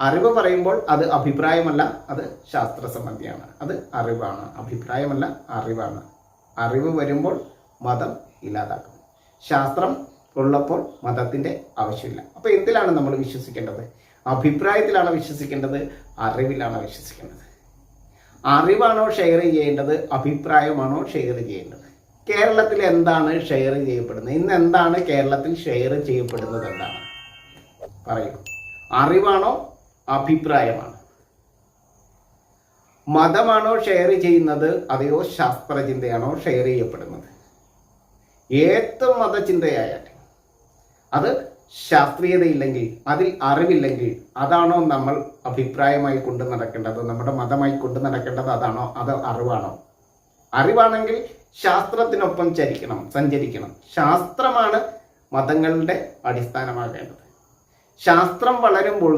അറിവ് പറയുമ്പോൾ അത് അഭിപ്രായമല്ല, അത് ശാസ്ത്രസംബന്ധിയാണ്. അത് അറിവാണ്, അഭിപ്രായമല്ല, അറിവാണ്. അറിവ് വരുമ്പോൾ മതം ഇല്ലാതാക്കും. ശാസ്ത്രം ഉള്ളപ്പോൾ മതത്തിൻ്റെ ആവശ്യമില്ല. അപ്പോൾ എന്തിലാണ് നമ്മൾ വിശ്വസിക്കേണ്ടത്? അഭിപ്രായത്തിലാണോ വിശ്വസിക്കേണ്ടത്? അറിവിലാണോ വിശ്വസിക്കേണ്ടത്? അറിവാണോ ഷെയർ ചെയ്യേണ്ടത്? അഭിപ്രായമാണോ ഷെയർ ചെയ്യേണ്ടത്? കേരളത്തിൽ എന്താണ് ഷെയർ ചെയ്യപ്പെടുന്നത്? ഇന്ന് എന്താണ് കേരളത്തിൽ ഷെയർ ചെയ്യപ്പെടുന്നത്? എന്താണ് പറയൂ. അറിവാണോ അഭിപ്രായമാണോ? മതമാണോ ഷെയർ ചെയ്യുന്നത്, അതെയോ ശാസ്ത്രചിന്തയാണോ ഷെയർ ചെയ്യപ്പെടുന്നത്? ഏത് മതചിന്തയായാലും അത് ശാസ്ത്രീയതയില്ലെങ്കിൽ, അതിൽ അറിവില്ലെങ്കിൽ, അതാണോ നമ്മൾ അഭിപ്രായമായി കൊണ്ട് നടക്കേണ്ടത്, നമ്മുടെ മതമായി കൊണ്ട് നടക്കേണ്ടത്? അതാണോ, അത് അറിവാണോ? അറിവാണെങ്കിൽ ശാസ്ത്രത്തിനൊപ്പം സഞ്ചരിക്കണം. ശാസ്ത്രമാണ് മതങ്ങളുടെ അടിസ്ഥാനമാകേണ്ടത്. ശാസ്ത്രം വളരുമ്പോൾ